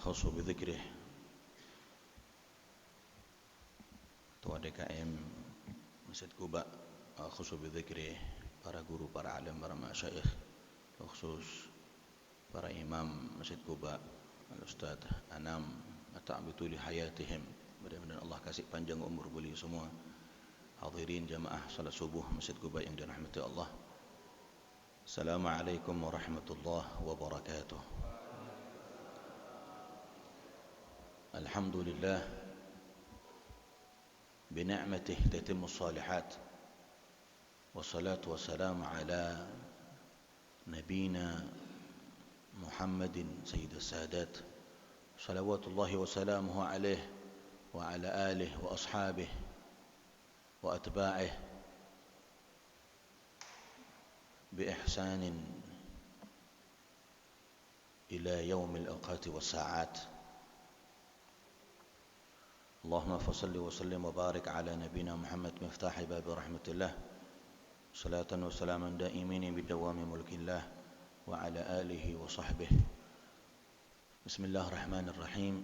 خص بذكره Ketua DKM Masjid Quba khusus bidzikri para guru, para alim, para masyayikh, khusus para imam Masjid Quba, Al-Ustaz Anam ata'bitu li hayatihim. Mudah-mudahan Allah kasih panjang umur beliau semua. Hadirin jamaah salat subuh Masjid Quba yang dirahmati Allah. Assalamualaikum warahmatullahi wabarakatuh. Alhamdulillah بنعمته تتم الصالحات والصلاة والسلام على نبينا محمد سيد السادات صلوات الله وسلامه عليه وعلى آله وأصحابه وأتباعه بإحسان إلى يوم الأوقات والساعات. اللهم فصل وسلم وبارك على نبينا محمد مفتاح باب رحمة الله صلاة وسلاما دائمين بدوام ملك الله وعلى آله وصحبه. بسم الله الرحمن الرحيم.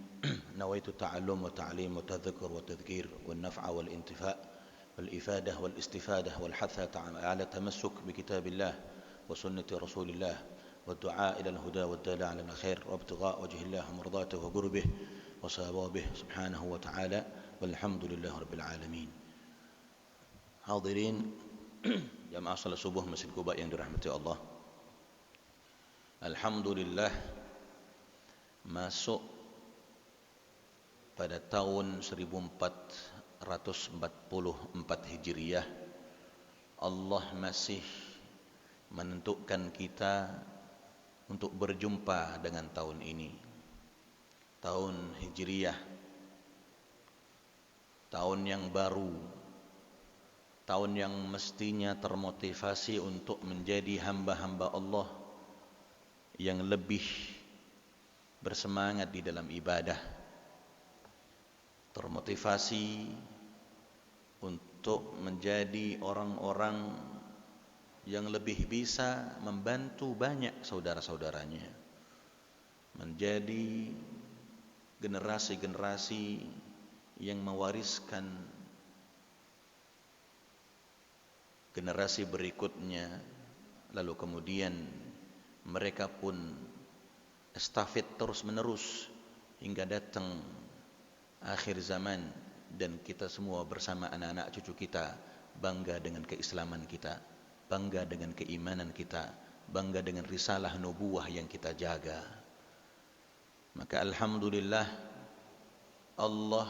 نويت التعلم والتعليم والتذكر والتذكير والنفع والانتفاء والإفادة والاستفادة والحث على التمسك بكتاب الله وسنة رسول الله والدعاء إلى الهدى والدال على الخير وابتغاء وجه الله ومرضاته وقربه وصوابه سبحانه وتعالى والحمد لله رب العالمين. Hadirin jamaah salat subuh Masjid Quba yang dirahmati Allah. Alhamdulillah masuk pada tahun 1444 Hijriah. Allah masih menentukan kita untuk berjumpa dengan tahun ini. Tahun Hijriyah, tahun yang baru, tahun yang mestinya termotivasi untuk menjadi hamba-hamba Allah yang lebih bersemangat di dalam ibadah, termotivasi untuk menjadi orang-orang yang lebih bisa membantu banyak saudara-saudaranya, menjadi generasi-generasi yang mewariskan generasi berikutnya, lalu kemudian mereka pun estafet terus menerus hingga datang akhir zaman dan kita semua bersama anak-anak cucu kita bangga dengan keislaman kita, bangga dengan keimanan kita, bangga dengan risalah nubuwah yang kita jaga. Maka alhamdulillah Allah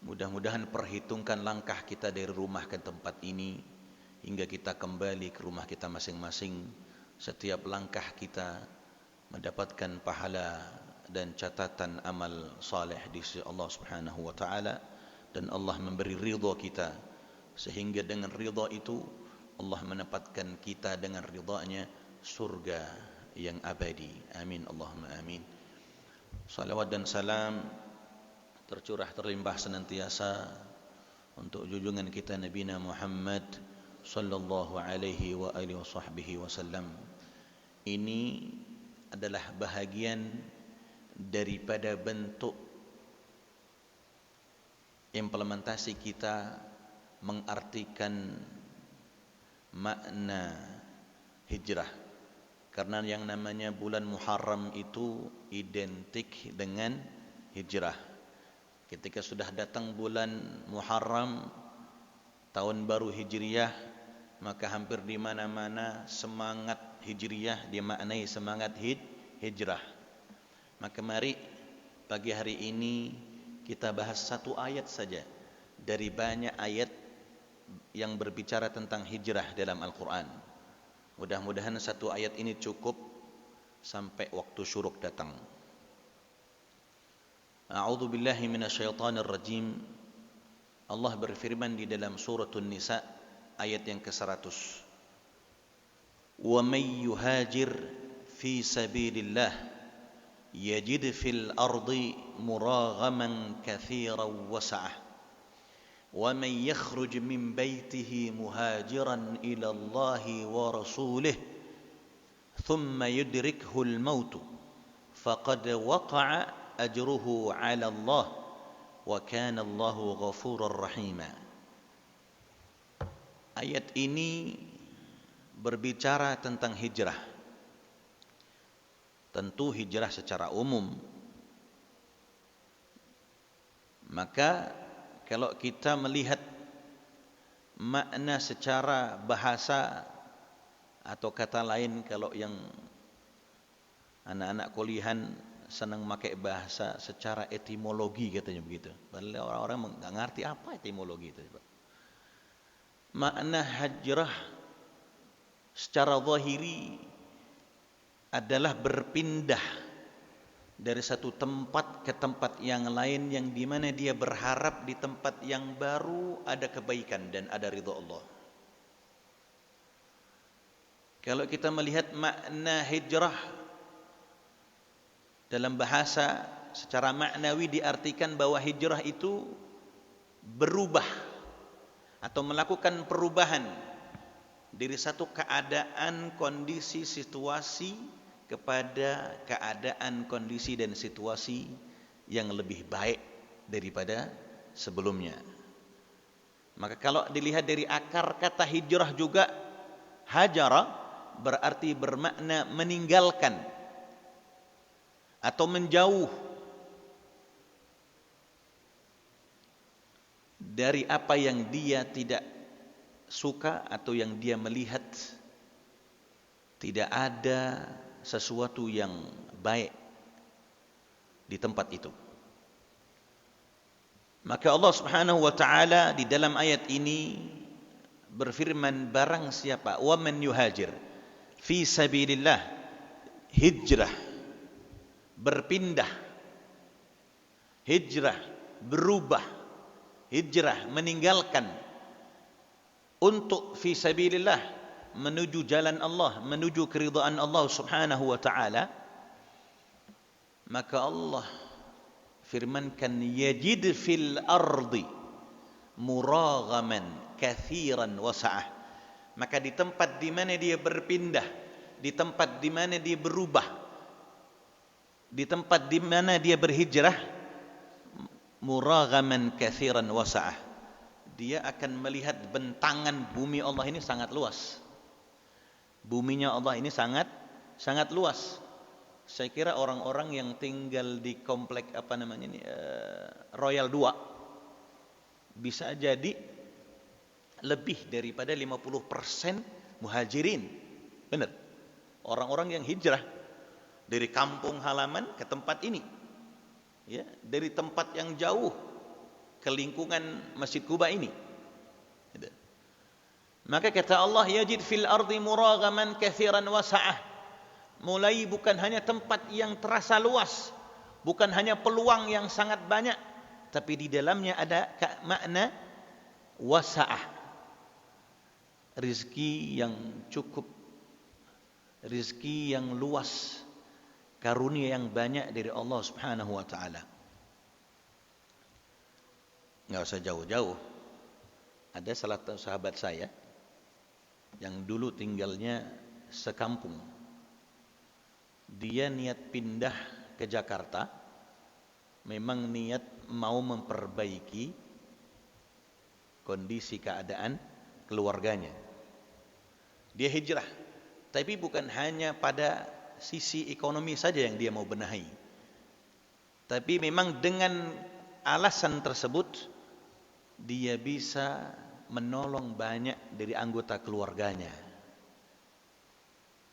mudah-mudahan perhitungkan langkah kita dari rumah ke tempat ini hingga kita kembali ke rumah kita masing-masing. Setiap langkah kita mendapatkan pahala dan catatan amal saleh di sisi Allah Subhanahu wa taala, dan Allah memberi ridha kita sehingga dengan ridha itu Allah menempatkan kita dengan ridha-Nya surga yang abadi. Amin Allahumma amin. Salawat dan salam tercurah terlimpah senantiasa untuk junjungan kita Nabi Muhammad sallallahu alaihi wa alihi wasallam. Ini adalah bahagian daripada bentuk implementasi kita mengartikan makna hijrah. Karena yang namanya bulan Muharram itu identik dengan hijrah. Ketika sudah datang bulan Muharram, tahun baru Hijriyah, maka hampir di mana-mana semangat Hijriyah dimaknai semangat hijrah. Maka mari pagi hari ini kita bahas satu ayat saja dari banyak ayat yang berbicara tentang hijrah dalam Al-Quran. Mudah-mudahan satu ayat ini cukup sampai waktu syuruk datang. A'udzu billahi minasyaitonir rajim. Allah berfirman di dalam surah An-Nisa ayat yang ke-100. Wa may yuhajir fi sabilillah yajid fil ardi muraghaman katsiran wasa'ah. ومن يخرج من بيته مهاجرا إلى الله ورسوله ثم يدركه الموت faqad waqa'a ajruhu 'ala Allah wa kana Allahu ghafurur rahima. Ayat ini berbicara tentang hijrah. Tentu hijrah secara umum. Maka kalau kita melihat makna secara bahasa atau kata lain, kalau yang anak-anak kuliahan senang pakai bahasa secara etimologi katanya begitu. Padahal orang-orang enggak ngerti apa etimologi itu. Makna hijrah secara zahiri adalah berpindah dari satu tempat ke tempat yang lain, yang di mana dia berharap di tempat yang baru ada kebaikan dan ada ridha Allah. Kalau kita melihat makna hijrah dalam bahasa secara maknawi, diartikan bahwa hijrah itu berubah atau melakukan perubahan dari satu keadaan, kondisi, situasi kepada keadaan, kondisi dan situasi yang lebih baik daripada sebelumnya. Maka kalau dilihat dari akar kata hijrah juga, hajara berarti bermakna meninggalkan atau menjauh dari apa yang dia tidak suka atau yang dia melihat tidak ada sesuatu yang baik di tempat itu. Maka Allah Subhanahu wa taala di dalam ayat ini berfirman, barang siapa wa man yuhajir fi sabilillah, hijrah, berpindah, hijrah, berubah, hijrah, meninggalkan untuk fi sabilillah, menuju jalan Allah, menuju keridhaan Allah Subhanahu wa taala, maka Allah firmankan, yajid fil ardi muraghaman katsiran wasa'ah. Maka di tempat di mana dia berpindah, di tempat di mana dia berubah, di tempat di mana dia berhijrah, muraghaman katsiran wasa'ah, dia akan melihat bentangan bumi Allah ini sangat luas. Buminya Allah ini sangat luas. Saya kira orang-orang yang tinggal di komplek Royal 2 bisa jadi lebih daripada 50% muhajirin. Benar. Orang-orang yang hijrah dari kampung halaman ke tempat ini. Ya, dari tempat yang jauh ke lingkungan Masjid Quba ini. Maka kata Allah, yajid fil ardi muraghaman katsiran wasa'ah. Mulai bukan hanya tempat yang terasa luas, bukan hanya peluang yang sangat banyak, tapi di dalamnya ada makna wasa'ah. Rizki yang cukup, rizki yang luas, karunia yang banyak dari Allah Subhanahu wa taala. Enggak usah jauh-jauh. Ada salah satu sahabat saya yang dulu tinggalnya sekampung. Dia niat pindah ke Jakarta, memang niat mau memperbaiki kondisi keadaan keluarganya. Dia hijrah, tapi bukan hanya pada sisi ekonomi saja yang dia mau benahi, tapi memang dengan alasan tersebut dia bisa menolong banyak dari anggota keluarganya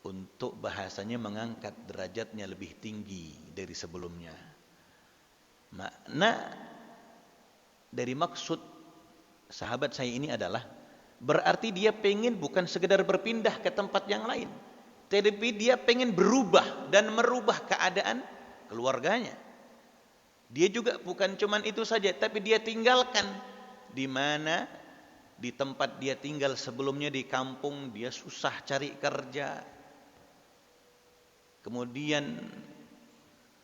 untuk bahasanya mengangkat derajatnya lebih tinggi dari sebelumnya. Makna dari maksud sahabat saya ini adalah berarti dia pengen bukan sekedar berpindah ke tempat yang lain, tapi dia pengen berubah dan merubah keadaan keluarganya. Dia juga bukan cuman itu saja, tapi dia tinggalkan di mana di tempat dia tinggal sebelumnya di kampung, dia susah cari kerja. Kemudian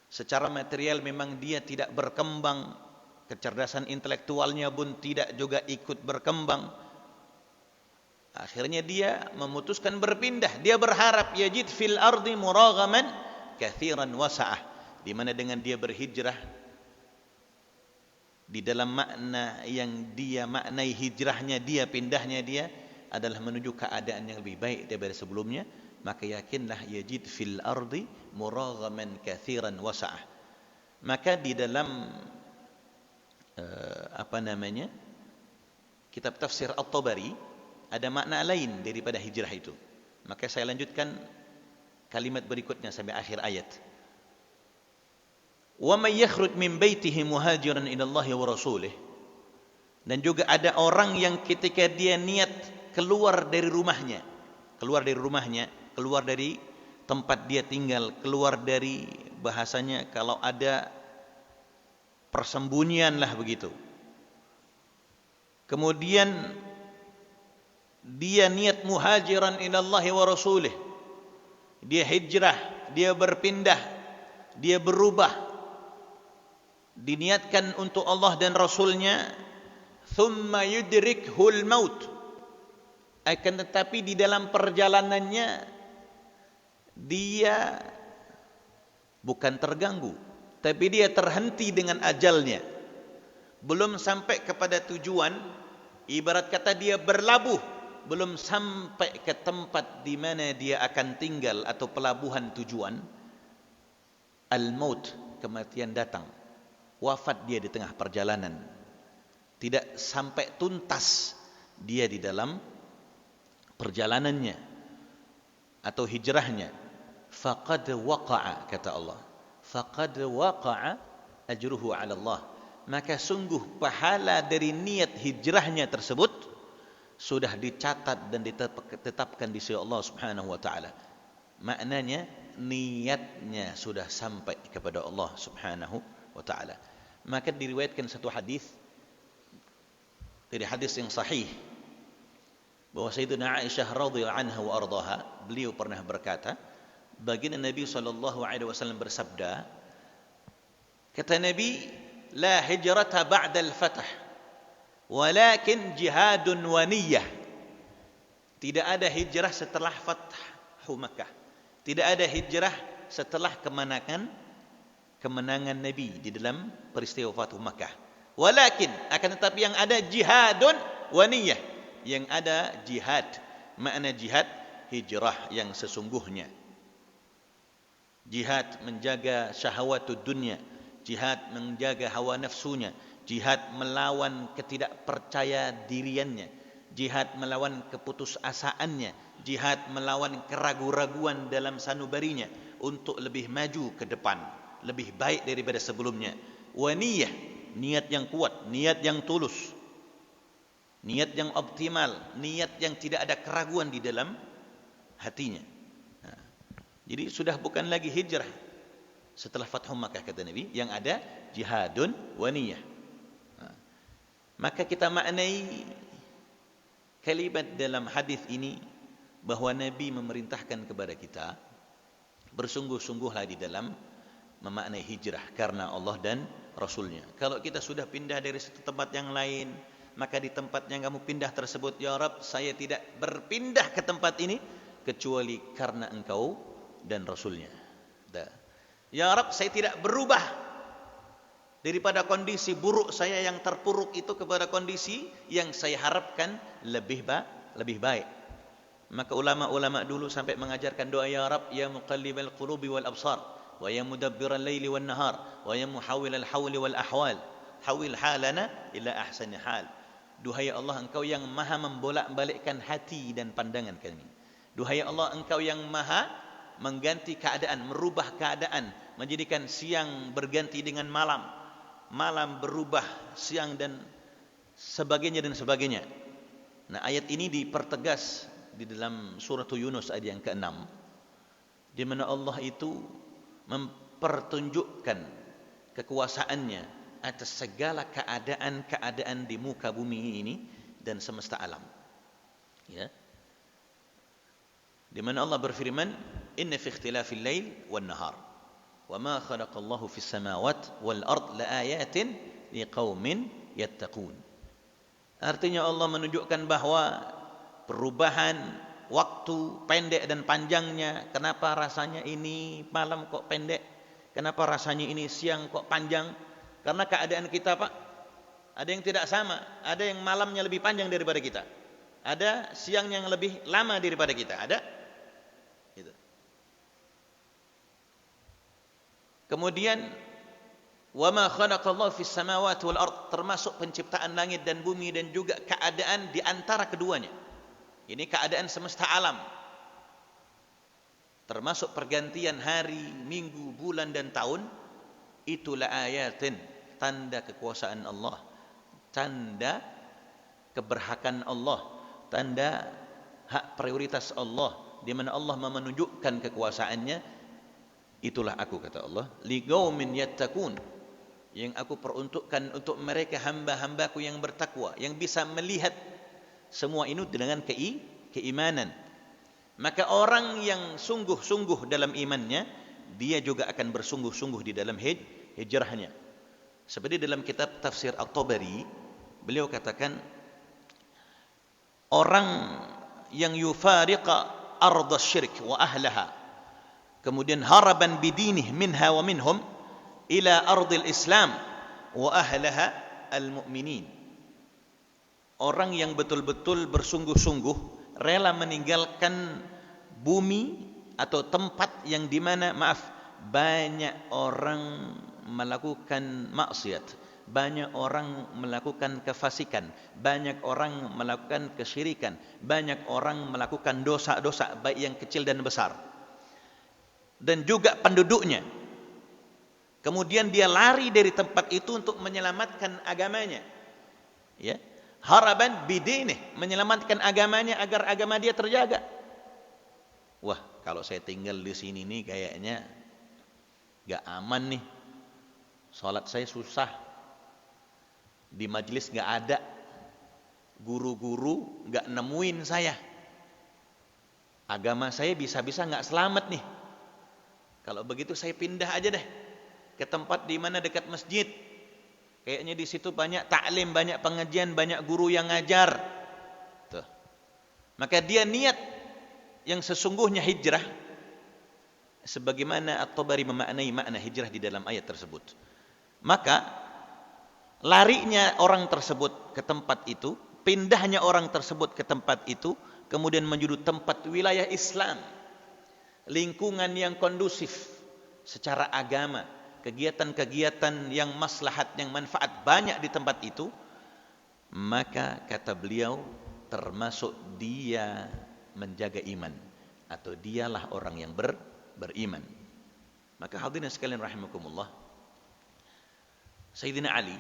secara material memang dia tidak berkembang, kecerdasan intelektualnya pun tidak juga ikut berkembang. Akhirnya dia memutuskan berpindah. Dia berharap yajid fil ardi muraghaman katsiran wasa'ah. di mana dengan dia berhijrah, di dalam makna yang dia maknai hijrahnya dia, pindahnya dia adalah menuju keadaan yang lebih baik daripada sebelumnya, maka yakinlah yajid fil ardi muraghaman katsiran wasa'ah. Maka di dalam kitab tafsir At-Tabari ada makna lain daripada hijrah itu. Maka saya lanjutkan kalimat berikutnya sampai akhir ayat. Wa may yakhruj min baitihi muhajiran ila Allah wa rasulih. Dan juga ada orang yang ketika dia niat keluar dari rumahnya, keluar dari tempat dia tinggal, keluar dari, bahasanya kalau ada persembunyian lah begitu. Kemudian dia niat muhajiran ila Allah wa rasulih. Dia hijrah, dia berpindah, dia berubah, diniatkan untuk Allah dan Rasulnya. Thumma yudrikhul maut. Akan tetapi di dalam perjalanannya dia bukan terganggu, tapi dia terhenti dengan ajalnya. Belum sampai kepada tujuan, ibarat kata dia berlabuh, belum sampai ke tempat di mana dia akan tinggal atau pelabuhan tujuan, al-maut, kematian datang. Wafat dia di tengah perjalanan. Tidak sampai tuntas dia di dalam perjalanannya atau hijrahnya. Faqad waqa'a, kata Allah. Faqad waqa'a ajruhu 'ala Allah. Maka sungguh pahala dari niat hijrahnya tersebut sudah dicatat dan ditetapkan di sisi Allah Subhanahu wa taala. Maknanya niatnya sudah sampai kepada Allah Subhanahu wa taala. Maka diriwayatkan satu hadis, dari hadis yang sahih, bahwa Sayyidina Aisyah radhiyallahu anha wa ardhaha, beliau pernah berkata, baginda Nabi sallallahu alaihi wasallam bersabda, kata Nabi, la hijrata ba'da al-fath, walakin jihadun wa niyyah. Tidak ada hijrah setelah Fathu Makkah. Tidak ada hijrah setelah kemenangan Nabi di dalam peristiwa Fathu Makkah. Walakin, akan tetapi yang ada jihadun wa niyyah. Yang ada jihad. Makna jihad, hijrah yang sesungguhnya. Jihad menjaga syahwatud dunia. Jihad menjaga hawa nafsunya. Jihad melawan ketidakpercaya diriannya. Jihad melawan keputusasaannya. Jihad melawan keraguan-raguan dalam sanubarinya untuk lebih maju ke depan, lebih baik daripada sebelumnya. Wa niyah, niat yang kuat, niat yang tulus, niat yang optimal, niat yang tidak ada keraguan di dalam hatinya. Jadi sudah bukan lagi hijrah setelah Fathu Makkah, kata Nabi, yang ada jihadun wa niyah. Maka kita maknai kalimat dalam hadis ini bahwa Nabi memerintahkan kepada kita bersungguh-sungguhlah di dalam memaknai hijrah karena Allah dan Rasulnya. Kalau kita sudah pindah dari satu tempat yang lain, maka di tempat yang kamu pindah tersebut, ya Rabb, saya tidak berpindah ke tempat ini kecuali karena Engkau dan Rasulnya. Ya Rabb, saya tidak berubah daripada kondisi buruk saya yang terpuruk itu kepada kondisi yang saya harapkan lebih baik. Maka ulama-ulama dulu sampai mengajarkan doa, ya Rabb, ya muqallibal qulubi wal absar, wa ya mudabbiral laili wan nahar, wa ya muhawwilal hawli wal ahwal, hawil halana ila ahsani hal. Duhai Allah, Engkau yang maha membolak-balikkan hati dan pandangan kami. Duhai Allah, Engkau yang maha mengganti keadaan, merubah keadaan, menjadikan siang berganti dengan malam, malam berubah siang dan sebagainya dan sebagainya. Nah, ayat ini dipertegas di dalam surah Yunus ayat yang ke-6, di mana Allah itu mempertunjukkan kekuasaannya atas segala keadaan-keadaan di muka bumi ini dan semesta alam. Ya. Di mana Allah berfirman, "Inna fi ikhtilafil lail wan nahar wa ma khalaqallahu fis samawati wal ard laayatin liqaumin yattaqun." Artinya Allah menunjukkan bahwa perubahan waktu pendek dan panjangnya, kenapa rasanya ini malam kok pendek, Kenapa rasanya ini siang kok panjang? Karena keadaan kita, Pak, ada yang tidak sama. Ada yang malamnya lebih panjang daripada kita. Ada siang yang lebih lama daripada kita. Ada. Gitu. Kemudian, وَمَا خَلَقَ اللَّهُ فِي السَّمَاوَاتِ وَالْأَرْضِ, termasuk penciptaan langit dan bumi dan juga keadaan di antara keduanya. Ini keadaan semesta alam. Termasuk pergantian hari, minggu, bulan dan tahun. Itulah ayatin, tanda kekuasaan Allah, tanda keberhakan Allah, tanda hak prioritas Allah, di mana Allah menunjukkan kekuasaannya. Itulah aku, kata Allah, liqaumin yattaqun, yang aku peruntukkan untuk mereka hamba-hambaku yang bertakwa, yang bisa melihat semua ini dengan keimanan. Maka orang yang sungguh-sungguh dalam imannya, dia juga akan bersungguh-sungguh di dalam hijrahnya. Seperti dalam kitab tafsir At-Tabari, beliau katakan, orang yang yufariqa ardh asy-syirk wa ahlaha, kemudian haraban bidinih minha wa minhum ila ardil Islam wa ahlaha al-mu'minin. Orang yang betul-betul bersungguh-sungguh rela meninggalkan bumi atau tempat yang dimana, banyak orang melakukan maksiat, banyak orang melakukan kefasikan, banyak orang melakukan kesyirikan, banyak orang melakukan dosa-dosa baik yang kecil dan besar, dan juga penduduknya. Kemudian dia lari dari tempat itu untuk menyelamatkan agamanya, ya, haraban bidinih, menyelamatkan agamanya agar agama dia terjaga. Wah, kalau saya tinggal di sini nih kayaknya gak aman nih. Salat saya susah, di majelis gak ada, guru-guru gak nemuin saya, agama saya bisa-bisa gak selamat nih. Kalau begitu saya pindah aja deh ke tempat di mana dekat masjid. Kayaknya di situ banyak taklim, banyak pengajian, banyak guru yang ngajar. Tuh. Maka dia niat yang sesungguhnya hijrah, sebagaimana At-Tabari memaknai makna hijrah di dalam ayat tersebut. Maka larinya orang tersebut ke tempat itu, pindahnya orang tersebut ke tempat itu, kemudian menuju tempat wilayah Islam, lingkungan yang kondusif secara agama, kegiatan-kegiatan yang maslahat, yang manfaat banyak di tempat itu. Maka kata beliau, termasuk dia menjaga iman, atau dialah orang yang beriman. Maka hadirin sekalian rahimakumullah, Sayyidina Ali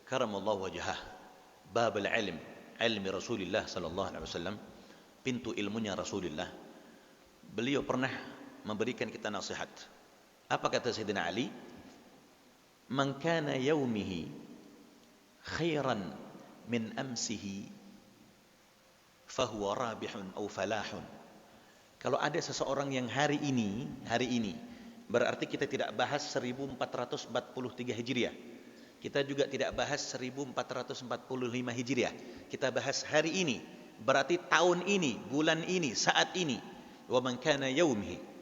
karamallahu wajhah, babul ilm, ilmi Rasulullah sallallahu alaihi wasallam, pintu ilmunya Rasulullah, beliau pernah memberikan kita nasihat. Apa kata Sayyidina Ali? Man kana yaumihi khairan min amsihi fahuwa rabihun aw falahun. Kalau ada seseorang yang hari ini, berarti kita tidak bahas 1443 Hijriah. Kita juga tidak bahas 1445 Hijriah. Kita bahas hari ini, berarti tahun ini, bulan ini, saat ini. Wa man kana yaumihi,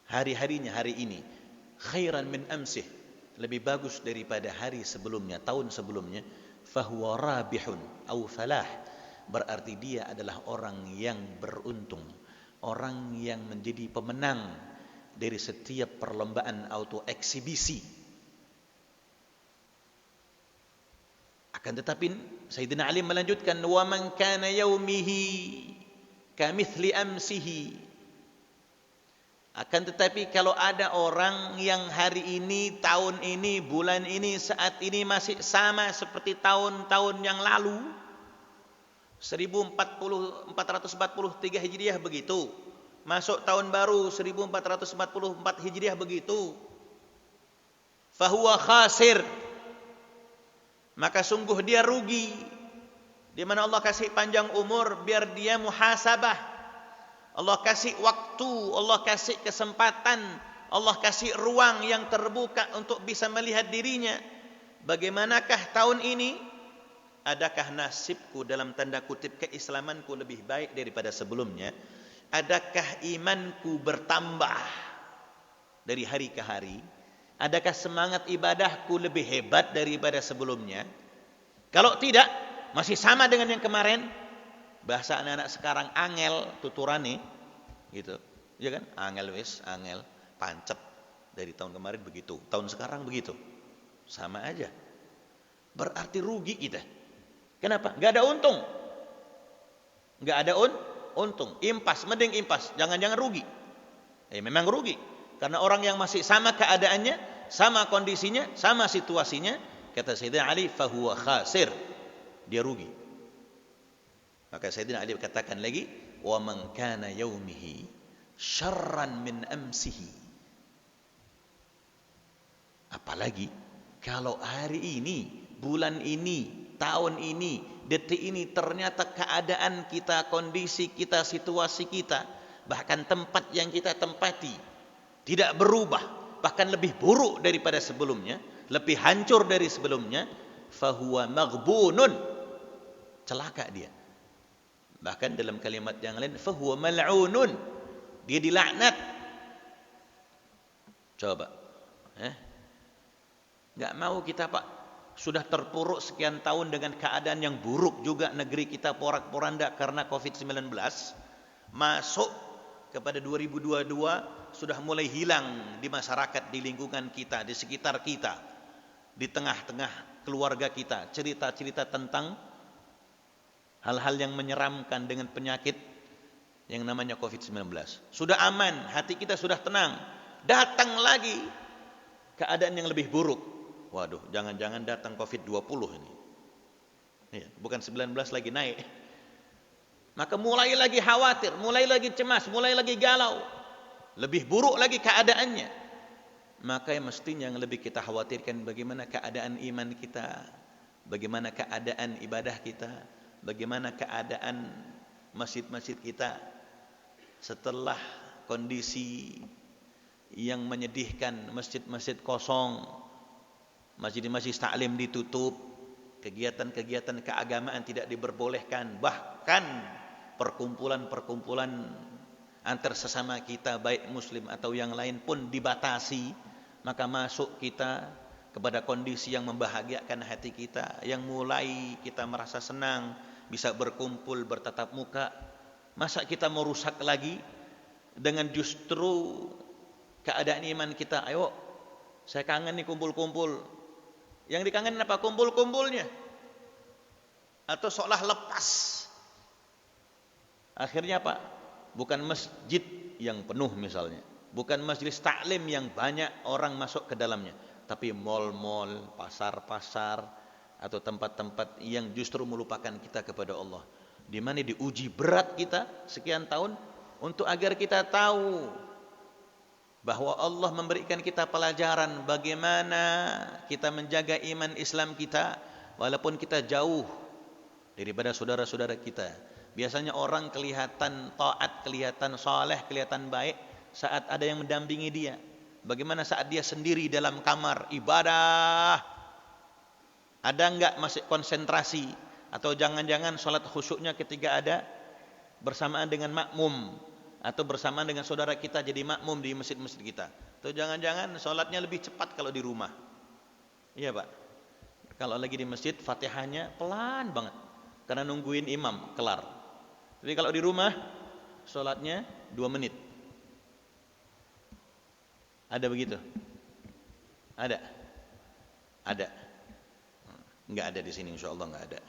hari-harinya hari ini, khairan min amsih, lebih bagus daripada hari sebelumnya, tahun sebelumnya, fahuwa rabihun aw falah, berarti dia adalah orang yang beruntung, orang yang menjadi pemenang dari setiap perlombaan atau eksibisi. Akan tetapi Sayyidina Ali melanjutkan, wa man kana yaumihi kamithli amsihi. Akan tetapi kalau ada orang yang hari ini, tahun ini, bulan ini, saat ini masih sama seperti tahun-tahun yang lalu, 1443 Hijriah begitu, masuk tahun baru 1444 Hijriah begitu, fahuwa khasir, maka sungguh dia rugi. Di mana Allah kasih panjang umur biar dia muhasabah, Allah kasih waktu, Allah kasih kesempatan, Allah kasih ruang yang terbuka untuk bisa melihat dirinya. Bagaimanakah tahun ini? Adakah nasibku, dalam tanda kutip keislamanku, lebih baik daripada sebelumnya? Adakah imanku bertambah dari hari ke hari? Adakah semangat ibadahku lebih hebat daripada sebelumnya? Kalau tidak, masih sama dengan yang kemarin. Bahasa anak-anak sekarang angel tuturane gitu. Ya kan? Angel wis, angel pancet. Dari tahun kemarin begitu, tahun sekarang begitu. Sama aja. Berarti rugi kita. Kenapa? Enggak ada untung. Enggak ada untung. Impas, mending impas. Jangan-jangan rugi. Memang rugi. Karena orang yang masih sama keadaannya, sama kondisinya, sama situasinya, kata Sayyidina Ali, fahuwa khasir. Dia rugi. Maka Sayyidina Ali katakan lagi, wa man kana yaumihi syarran min amsihi. Apalagi kalau hari ini, bulan ini, tahun ini, detik ini ternyata keadaan kita, kondisi kita, situasi kita, bahkan tempat yang kita tempati tidak berubah, bahkan lebih buruk daripada sebelumnya, lebih hancur dari sebelumnya, fahuwa maghbunun, celaka dia. Bahkan dalam kalimat yang lain, fahuwa mal'unun, dia dilaknat. Coba, nggak mau kita Pak, sudah terpuruk sekian tahun dengan keadaan yang buruk juga, negeri kita porak-poranda karena COVID-19, masuk kepada 2022 sudah mulai hilang di masyarakat, di lingkungan kita, di sekitar kita, di tengah-tengah keluarga kita, cerita-cerita tentang hal-hal yang menyeramkan dengan penyakit yang namanya COVID-19. Sudah aman, hati kita sudah tenang, datang lagi keadaan yang lebih buruk. Waduh, jangan-jangan datang COVID-20 ini. Bukan 19 lagi naik. Maka mulai lagi khawatir, mulai lagi cemas, mulai lagi galau. Lebih buruk lagi keadaannya. Maka yang mestinya yang lebih kita khawatirkan bagaimana keadaan iman kita, bagaimana keadaan ibadah kita, bagaimana keadaan masjid-masjid kita setelah kondisi yang menyedihkan, masjid-masjid kosong, masjid-masjid taklim ditutup, kegiatan-kegiatan keagamaan tidak diperbolehkan, bahkan perkumpulan-perkumpulan antar sesama kita baik muslim atau yang lain pun dibatasi. Maka masuk kita kepada kondisi yang membahagiakan hati kita, yang mulai kita merasa senang bisa berkumpul bertatap muka. Masa kita mau rusak lagi dengan justru keadaan iman kita? Ayo, saya kangen nih kumpul-kumpul. Yang dikangenin apa? Kumpul-kumpulnya. Atau seolah lepas. Akhirnya apa? Bukan masjid yang penuh misalnya, bukan majelis taklim yang banyak orang masuk ke dalamnya, tapi mal-mal, pasar-pasar, atau tempat-tempat yang justru melupakan kita kepada Allah. Di mana diuji berat kita sekian tahun untuk agar kita tahu bahwa Allah memberikan kita pelajaran bagaimana kita menjaga iman Islam kita walaupun kita jauh daripada saudara-saudara kita. Biasanya orang kelihatan taat, kelihatan saleh, kelihatan baik saat ada yang mendampingi dia. Bagaimana saat dia sendiri dalam kamar ibadah? Ada enggak masih konsentrasi? Atau jangan-jangan salat khusyuknya ketika ada bersamaan dengan makmum, atau bersamaan dengan saudara kita jadi makmum di masjid-masjid kita. Atau jangan-jangan salatnya lebih cepat kalau di rumah. Iya Pak. Kalau lagi di masjid Fatihahnya pelan banget karena nungguin imam kelar. Jadi kalau di rumah salatnya 2 menit. Ada begitu? Ada. Ada. Enggak ada di sini insyaallah, enggak ada.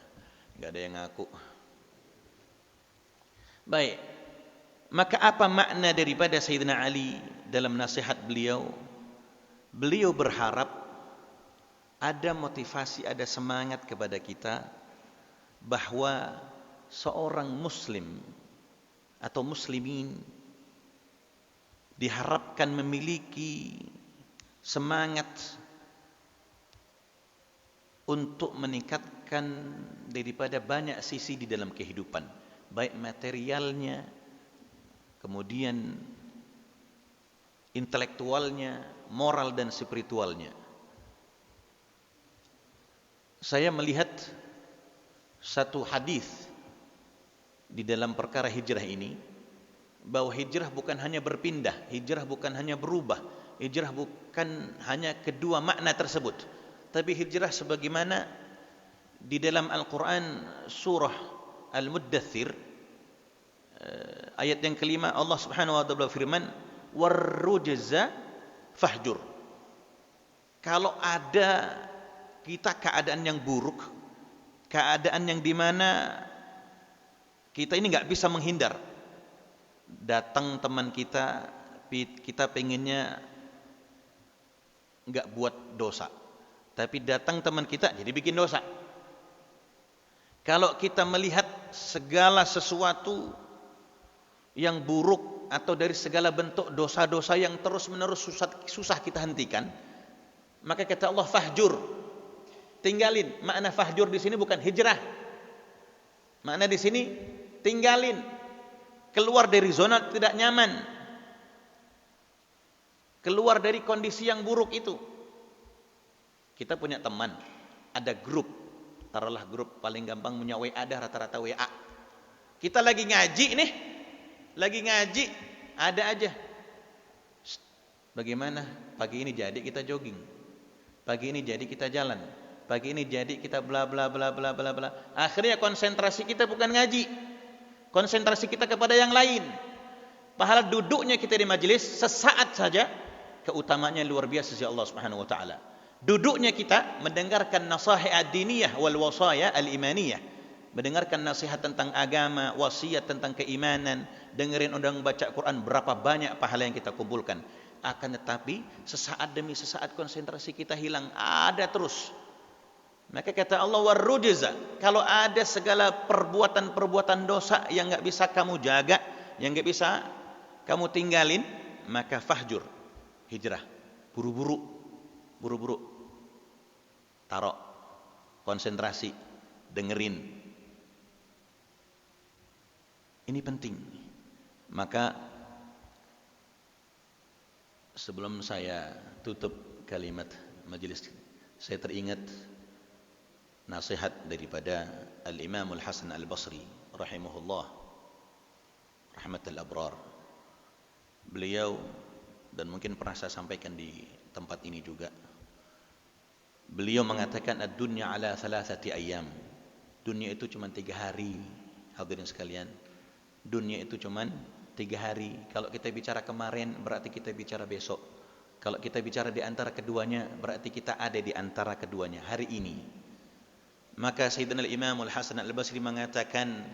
Enggak ada yang ngaku. Baik. Maka apa makna daripada Sayyidina Ali dalam nasihat beliau? Beliau berharap ada motivasi, ada semangat kepada kita bahwa seorang muslim atau muslimin diharapkan memiliki semangat untuk meningkatkan daripada banyak sisi di dalam kehidupan, baik materialnya, kemudian intelektualnya, moral dan spiritualnya. Saya melihat satu hadis di dalam perkara hijrah ini, bahwa hijrah bukan hanya berpindah, hijrah bukan hanya berubah, Hijrah bukan hanya kedua makna tersebut, tapi hijrah sebagaimana di dalam Al-Quran surah Al-Muddathir ayat yang kelima, Allah Subhanahu wa taala berfirman, "Warrujza fahjur." Kalau ada kita keadaan yang buruk, keadaan yang dimana kita ini nggak bisa menghindar, datang teman kita pengennya nggak buat dosa, tapi datang teman kita jadi bikin dosa. Kalau kita melihat segala sesuatu yang buruk atau dari segala bentuk dosa-dosa yang terus-menerus susah kita hentikan, maka kata Allah fahjur, tinggalin. Makna fahjur di sini bukan hijrah. Makna di sini tinggalin, keluar dari zona tidak nyaman, keluar dari kondisi yang buruk itu. Kita punya teman, ada grup, taruhlah grup paling gampang punya WA, ada rata-rata WA. Kita lagi ngaji nih, ada aja. Bagaimana? Pagi ini jadi kita jogging, pagi ini jadi kita jalan, pagi ini jadi kita bla bla bla bla bla bla. Akhirnya konsentrasi kita bukan ngaji, konsentrasi kita kepada yang lain. Pahala duduknya kita di majelis sesaat saja, keutamanya luar biasa sisi Allah Subhanahu wa taala. Duduknya kita mendengarkan nasihat ad-diniyah wal wasaya al-imaniyah, mendengarkan nasihat tentang agama, wasiat tentang keimanan, dengerin undang baca Quran, berapa banyak pahala yang kita kumpulkan. Akan tetapi sesaat demi sesaat konsentrasi kita hilang, ada terus. Maka kata Allah warrujza, kalau ada segala perbuatan-perbuatan dosa yang enggak bisa kamu jaga, yang enggak bisa kamu tinggalin, maka fahjur, hijrah, buru-buru taruh, konsentrasi, dengerin. Ini penting. Maka sebelum saya tutup kalimat majelis, saya teringat nasihat daripada Al-Imam Al-Hasan Al-Basri rahimahullah, rahmatul abrar. Beliau, dan mungkin pernah saya sampaikan di tempat ini juga, beliau mengatakan ad-dunya ala thalathati ayyam. Dunia itu cuma 3 hari. Hadirin sekalian, dunia itu cuma 3 hari. Kalau kita bicara kemarin berarti kita bicara besok. Kalau kita bicara di antara keduanya berarti kita ada di antara keduanya hari ini. Maka Sayyidina Al-Imam Al-Hasan Al-Basri mengatakan,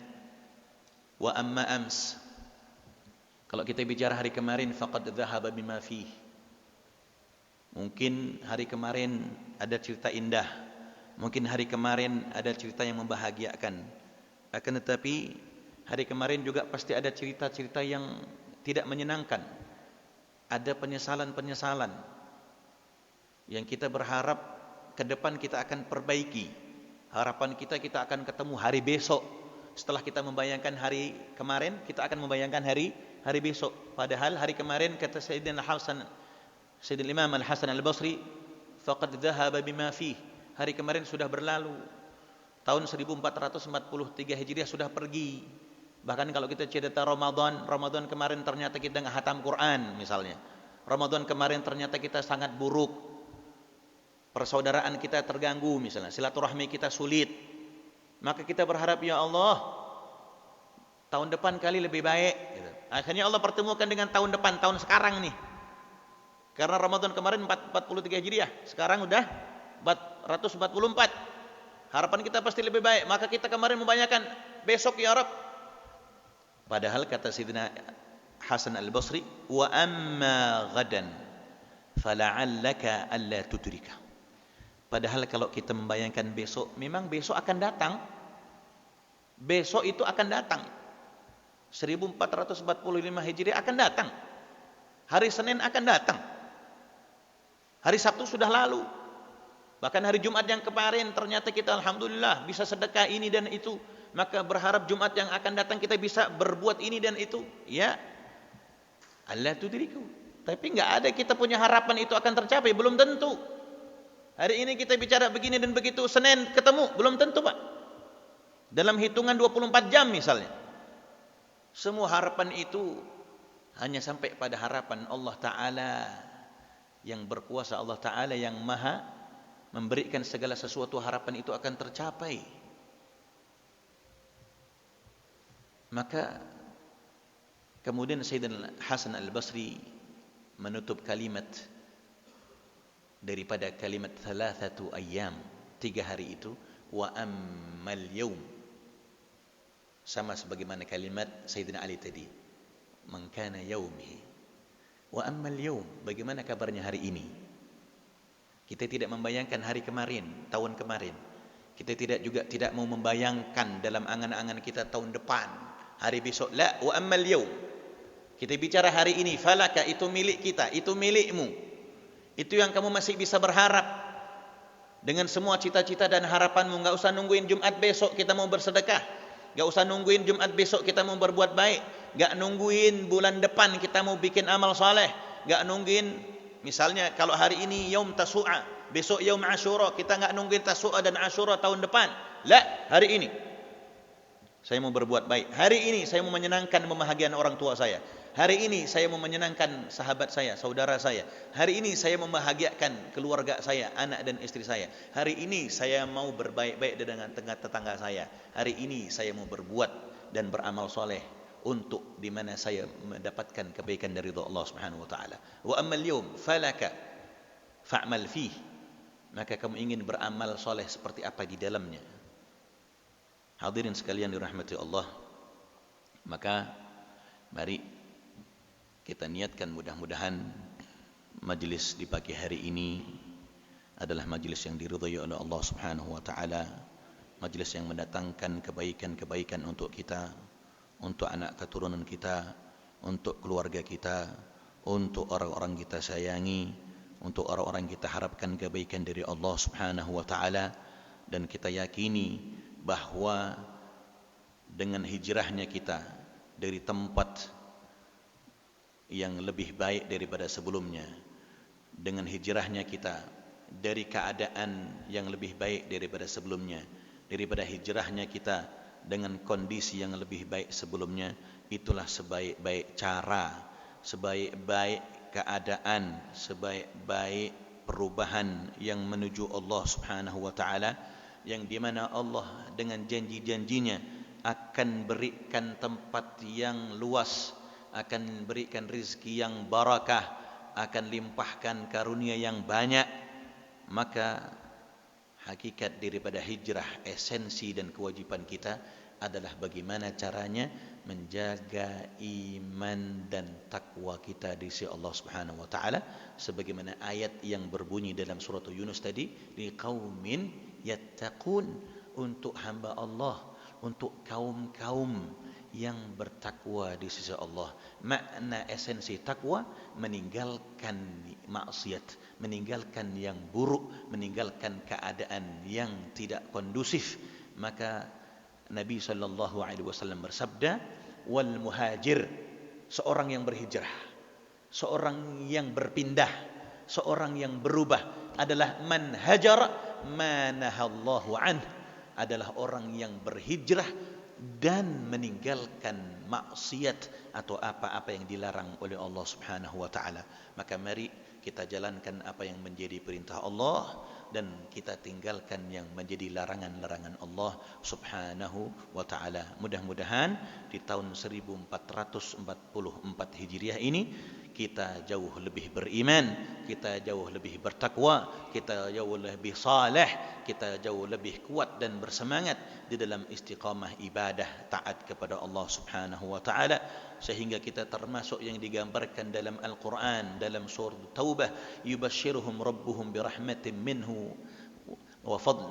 wa amma ams, kalau kita bicara hari kemarin, faqad dhahaba bima fih. Mungkin hari kemarin ada cerita indah, mungkin hari kemarin ada cerita yang membahagiakan. Akan tetapi hari kemarin juga pasti ada cerita-cerita yang tidak menyenangkan. Ada penyesalan-penyesalan yang kita berharap ke depan kita akan perbaiki. Harapan kita akan ketemu hari besok. Setelah kita membayangkan hari kemarin, kita akan membayangkan hari besok. Padahal hari kemarin kata Sayyidina Imam Al-Hasan Al-Basri, faqad dhahaba bima fih. Hari kemarin sudah berlalu. Tahun 1443 Hijriah sudah pergi. Bahkan kalau kita cerita Ramadan kemarin ternyata kita enggak hatam Quran misalnya. Ramadan kemarin ternyata kita sangat buruk. Persaudaraan kita terganggu misalnya, silaturahmi kita sulit. Maka kita berharap, ya Allah, tahun depan kali lebih baik gitu. Akhirnya Allah pertemukan dengan tahun depan, tahun sekarang nih. Karena Ramadan kemarin 43 Hijriah, sekarang udah 444. Harapan kita pasti lebih baik. Maka kita kemarin membayangkan besok ya Rabb. Padahal kata Sayyidina Hasan Al-Basri, wa amma ghadan fala'allaka alla tudrika. Padahal kalau kita membayangkan besok, memang besok akan datang. Besok itu akan datang. 1445 Hijriah akan datang. Hari Senin akan datang. Hari Sabtu sudah lalu. Bahkan hari Jumat yang kemarin ternyata kita alhamdulillah bisa sedekah ini dan itu. Maka berharap Jumat yang akan datang kita bisa berbuat ini dan itu. Ya. Allah tudriku. Tapi enggak ada kita punya harapan itu akan tercapai, belum tentu. Hari ini kita bicara begini dan begitu, Senin ketemu, belum tentu, Pak. Dalam hitungan 24 jam misalnya. Semua harapan itu hanya sampai pada harapan Allah Ta'ala yang berkuasa, Allah Ta'ala yang maha memberikan segala sesuatu, harapan itu akan tercapai. Maka kemudian Sayyidina Hasan Al-Basri menutup kalimat daripada kalimat thalathatu ayyam, 3 hari itu, wa ammal yaum, sama sebagaimana kalimat Sayyidina Ali tadi, man kana yaumihi wa ammal yaum, bagaimana kabarnya hari ini. Kita tidak membayangkan hari kemarin, tahun kemarin. Kita tidak mau membayangkan dalam angan-angan kita tahun depan, hari besok. La, wa ammal yaum. Kita bicara hari ini, falaka itu milik kita, itu milikmu. Itu yang kamu masih bisa berharap. Dengan semua cita-cita dan harapanmu, enggak usah nungguin Jumat besok kita mau bersedekah. Enggak usah nungguin Jumat besok kita mau berbuat baik. Enggak nungguin bulan depan kita mau bikin amal saleh. Enggak nungguin, misalnya kalau hari ini Yaum Tasu'a, besok Yaum Ashura, kita enggak nungguin Tasu'a dan Ashura tahun depan. La, hari ini saya mau berbuat baik. Hari ini saya mau menyenangkan, membahagiakan orang tua saya. Hari ini saya mau menyenangkan sahabat saya, saudara saya. Hari ini saya membahagiakan keluarga saya, anak dan istri saya. Hari ini saya mau berbaik-baik dengan tetangga saya. Hari ini saya mau berbuat dan beramal soleh untuk di mana saya mendapatkan kebaikan dari Allah Subhanahu wa taala. Wa ammal yawm falaka fa'mal fih. Maka kamu ingin beramal soleh seperti apa di dalamnya. Hadirin sekalian dirahmati Allah. Maka mari kita niatkan, mudah-mudahan majlis di pagi hari ini adalah majlis yang diridhai oleh Allah Subhanahu wa taala, majlis yang mendatangkan kebaikan-kebaikan untuk kita, untuk anak keturunan kita, untuk keluarga kita, untuk orang-orang kita sayangi, untuk orang-orang kita harapkan kebaikan dari Allah Subhanahu wa taala. Dan kita yakini bahwa dengan hijrahnya kita dari tempat yang lebih baik daripada sebelumnya, dengan hijrahnya kita dari keadaan yang lebih baik daripada sebelumnya, daripada hijrahnya kita dengan kondisi yang lebih baik sebelumnya, itulah sebaik-baik cara, sebaik-baik keadaan, sebaik-baik perubahan yang menuju Allah Subhanahu wa taala, yang dimana Allah dengan janji-janjinya akan berikan tempat yang luas, akan berikan rizki yang barakah, akan limpahkan karunia yang banyak. Maka hakikat daripada hijrah, esensi dan kewajiban kita adalah bagaimana caranya menjaga iman dan takwa kita di sisi Allah Subhanahu wa taala, sebagaimana ayat yang berbunyi dalam surah Yunus tadi, liqaumin yattaqun, untuk hamba Allah, untuk kaum-kaum yang bertakwa di sisi Allah. Makna esensi takwa meninggalkan maksiat, meninggalkan yang buruk, meninggalkan keadaan yang tidak kondusif. Maka Nabi sallallahu alaihi wasallam bersabda, wal muhajir, seorang yang berhijrah, seorang yang berpindah, seorang yang berubah adalah man hajara ma nahallahu an, adalah orang yang berhijrah dan meninggalkan maksiat atau apa-apa yang dilarang oleh Allah Subhanahu wa taala. Maka mari kita jalankan apa yang menjadi perintah Allah dan kita tinggalkan yang menjadi larangan-larangan Allah Subhanahu wa taala. Mudah-mudahan di tahun 1444 Hijriah ini kita jauh lebih beriman, kita jauh lebih bertakwa, kita jauh lebih saleh, kita jauh lebih kuat dan bersemangat di dalam istiqamah ibadah taat kepada Allah Subhanahu wa taala, sehingga kita termasuk yang digambarkan dalam Al-Qur'an dalam surah Taubah, yubashshiruhum rabbuhum birahmatin minhu wa fadl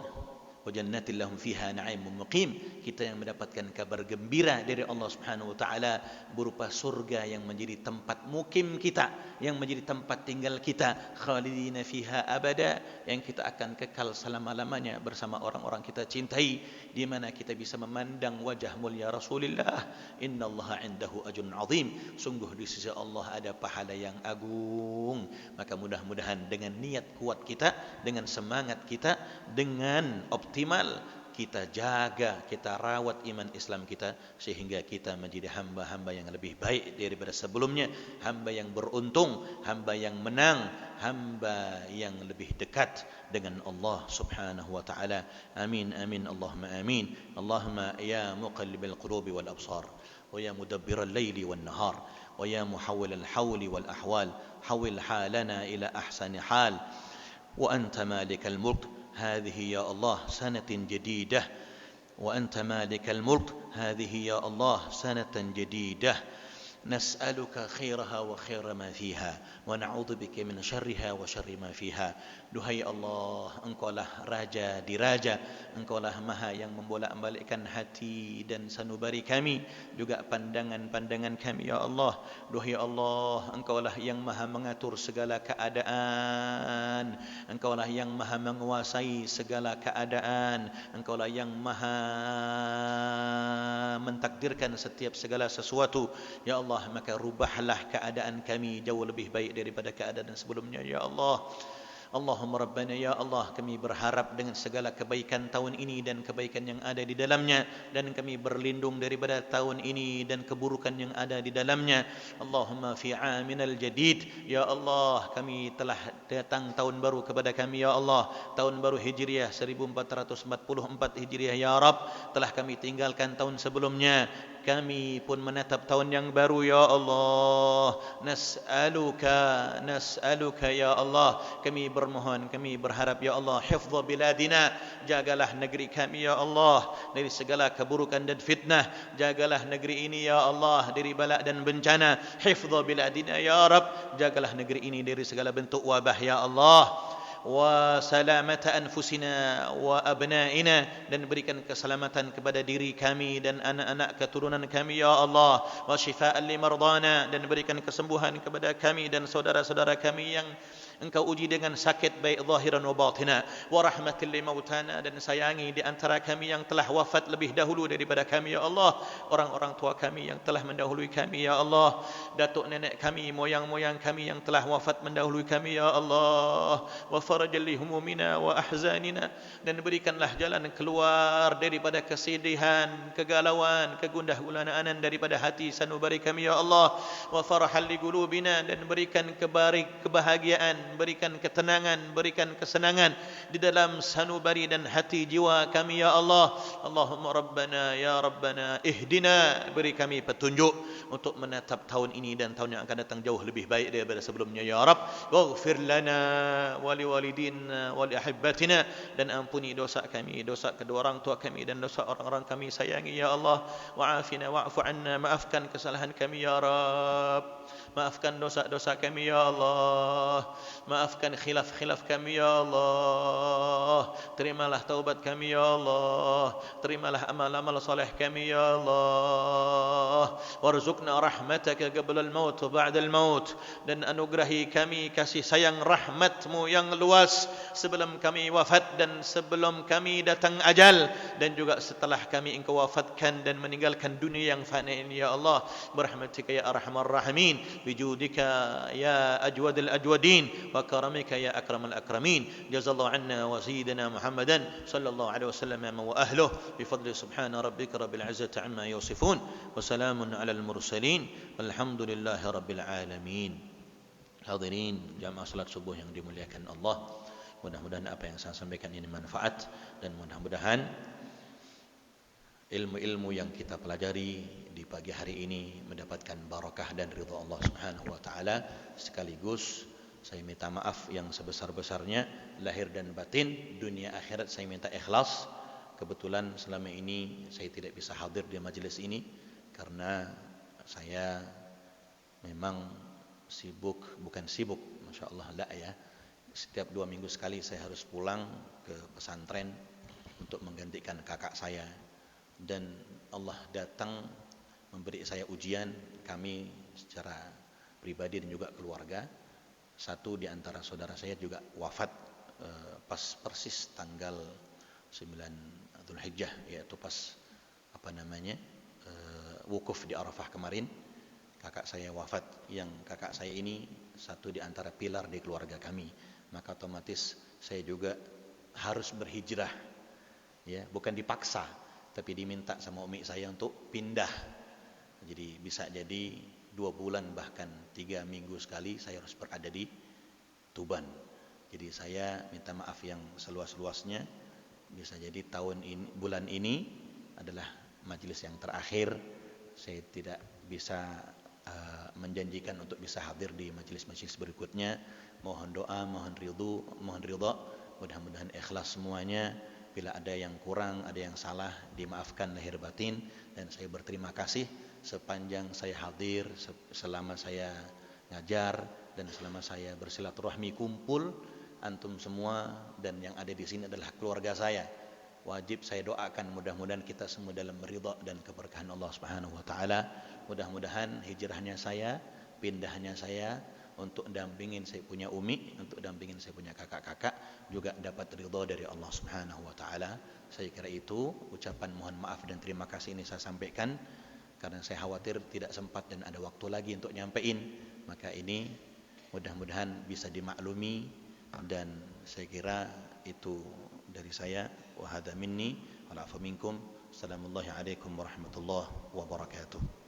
wa jannatin lahum fiha na'imun muqim. Kita yang mendapatkan kabar gembira dari Allah Subhanahu wa taala berupa surga yang menjadi tempat mukim kita, yang menjadi tempat tinggal kita, khalidina fiha abada, yang kita akan kekal selama-lamanya bersama orang-orang kita cintai, di mana kita bisa memandang wajah mulia Rasulullah. Innallaha 'indahu ajrun 'azim, sungguh di sisi Allah ada pahala yang agung. Maka mudah-mudahan dengan niat kuat kita, dengan semangat kita, dengan optimal kita jaga, kita rawat iman Islam kita sehingga kita menjadi hamba-hamba yang lebih baik daripada sebelumnya, hamba yang beruntung, hamba yang menang, hamba yang lebih dekat dengan Allah Subhanahu wa taala. Amin amin Allahumma amin. Allahumma ya muqallibal qulubi wal absar wa ya mudabbiral laili wan nahar wa ya muhawwilal hawli wal ahwal hawil halana ila ahsani hal wa anta malikal mulk. هذه يا الله سنة جديدة وأنت مالك الملك. هذه يا الله سنة جديدة نسألك خيرها وخير ما فيها ونعوذ بك من شرها وشر ما فيها. Duhai Allah, Engkau lah Raja di Raja, Engkau lah Maha yang membolak-balikkan hati dan sanubari kami, juga pandangan-pandangan kami ya Allah. Duhai Allah, Engkau lah yang Maha mengatur segala keadaan, Engkau lah yang Maha menguasai segala keadaan, Engkau lah yang Maha mentakdirkan setiap segala sesuatu ya Allah. Maka rubahlah keadaan kami jauh lebih baik daripada keadaan sebelumnya ya Allah. Allahumma Rabbana ya Allah, kami berharap dengan segala kebaikan tahun ini dan kebaikan yang ada di dalamnya, dan kami berlindung daripada tahun ini dan keburukan yang ada di dalamnya. Allahumma fi aminal jadid ya Allah, kami telah datang tahun baru kepada kami ya Allah, tahun baru Hijriah 1444 Hijriah ya Rabb. Telah kami tinggalkan tahun sebelumnya, kami pun menatap tahun yang baru ya Allah. Nas'aluka ya Allah, kami bermohon, kami berharap ya Allah, hifdha biladina, jagalah negeri kami ya Allah dari segala keburukan dan fitnah. Jagalah negeri ini ya Allah dari bala dan bencana. Hifdha biladina ya Rabb, jagalah negeri ini dari segala bentuk wabah ya Allah. Wa salamata anfusina wa abnaina, dan berikan keselamatan kepada diri kami dan anak-anak keturunan kami ya Allah. Wa shifaan limardana, dan berikan kesembuhan kepada kami dan saudara-saudara kami yang Engkau uji dengan sakit baik zahiran wa batina. Wa rahmatil limautana, dan sayangi di antara kami yang telah wafat lebih dahulu daripada kami ya Allah, orang-orang tua kami yang telah mendahului kami ya Allah, datuk nenek kami, moyang-moyang kami yang telah wafat mendahului kami ya Allah. Wa farajal li humumina wa ahzanina, dan berikanlah jalan keluar daripada kesedihan, kegalauan, kegundah gulanaan daripada hati sanubari kami ya Allah. Wa farahal li qulubina, dan berikan kebahagiaan, berikan ketenangan, berikan kesenangan di dalam sanubari dan hati jiwa kami ya Allah. Allahumma Rabbana ya Rabbana ihdina, beri kami petunjuk untuk menatap tahun ini dan tahun yang akan datang jauh lebih baik daripada sebelumnya ya Rabb. Waghfir lana wa liwalidina wa liahibbatina, dan ampuni dosa kami, dosa kedua orang tua kami, dan dosa orang-orang kami sayangi ya Allah. Wa'afina wa'fu anna, maafkan kesalahan kami ya Rabb, maafkan dosa-dosa kami ya Allah, maafkan khilaf-khilaf kami ya Allah. Terimalah taubat kami ya Allah, terimalah amal-amal soleh kami ya Allah. Warzuqna rahmataka qabla al-maut wa ba'da al-maut, dan anugerahi kami kasih sayang rahmatmu yang luas sebelum kami wafat dan sebelum kami datang ajal, dan juga setelah kami engkau wafatkan dan meninggalkan dunia yang fana ini ya Allah. Berahmatika ya arhamar rahimin, bijudika ya ajwadul ajwadin, wa karamika ya akramal akramin. Jazallahu anna wa sayyidina Muhammadan sallallahu alaihi wasallam wa ahlihi bifadli subhana rabbika rabbil izzati amma yasifun wa salamun alal mursalin walhamdulillahi rabbil alamin. Hadirin jamaah salat subuh yang dimuliakan Allah, mudah-mudahan apa yang saya sampaikan ini manfaat, dan mudah-mudahan ilmu-ilmu yang kita pelajari di pagi hari ini mendapatkan barakah dan ridha Allah Subhanahu wa taala. Sekaligus saya minta maaf yang sebesar-besarnya lahir dan batin, dunia akhirat saya minta ikhlas. Kebetulan selama ini saya tidak bisa hadir di majelis ini karena saya memang sibuk, bukan sibuk, Masya Allah la ya. Setiap 2 minggu sekali saya harus pulang ke pesantren untuk menggantikan kakak saya, dan Allah datang memberi saya ujian, kami secara pribadi dan juga keluarga. Satu di antara saudara saya juga wafat pas persis tanggal 9 Dzulhijjah, yaitu pas wukuf di Arafah kemarin. Kakak saya wafat, yang kakak saya ini satu di antara pilar di keluarga kami, maka otomatis saya juga harus berhijrah ya, bukan dipaksa, tapi diminta sama umi saya untuk pindah. Jadi bisa jadi 2 bulan bahkan 3 minggu sekali saya harus berada di Tuban. Jadi saya minta maaf yang seluas-luasnya. Bisa jadi bulan ini adalah majelis yang terakhir. Saya tidak bisa menjanjikan untuk bisa hadir di majelis-majelis berikutnya. Mohon doa, mohon ridha, mudah-mudahan ikhlas semuanya. Bila ada yang kurang, ada yang salah, dimaafkan lahir batin. Dan saya berterima kasih sepanjang saya hadir, selama saya ngajar, dan selama saya bersilaturahmi kumpul. Antum semua dan yang ada di sini adalah keluarga saya. Wajib saya doakan mudah-mudahan kita semua dalam ridha dan keberkahan Allah Subhanahu wa taala. Mudah-mudahan hijrahnya saya, pindahnya saya untuk dampingin saya punya umi, untuk dampingin saya punya kakak-kakak juga dapat ridha dari Allah Subhanahu wa taala. Saya kira itu ucapan mohon maaf dan terima kasih ini saya sampaikan karena saya khawatir tidak sempat dan ada waktu lagi untuk nyampein. Maka ini mudah-mudahan bisa dimaklumi, dan saya kira itu dari saya. Wa hadza minni wa afa minkum. Assalamualaikum warahmatullahi wabarakatuh.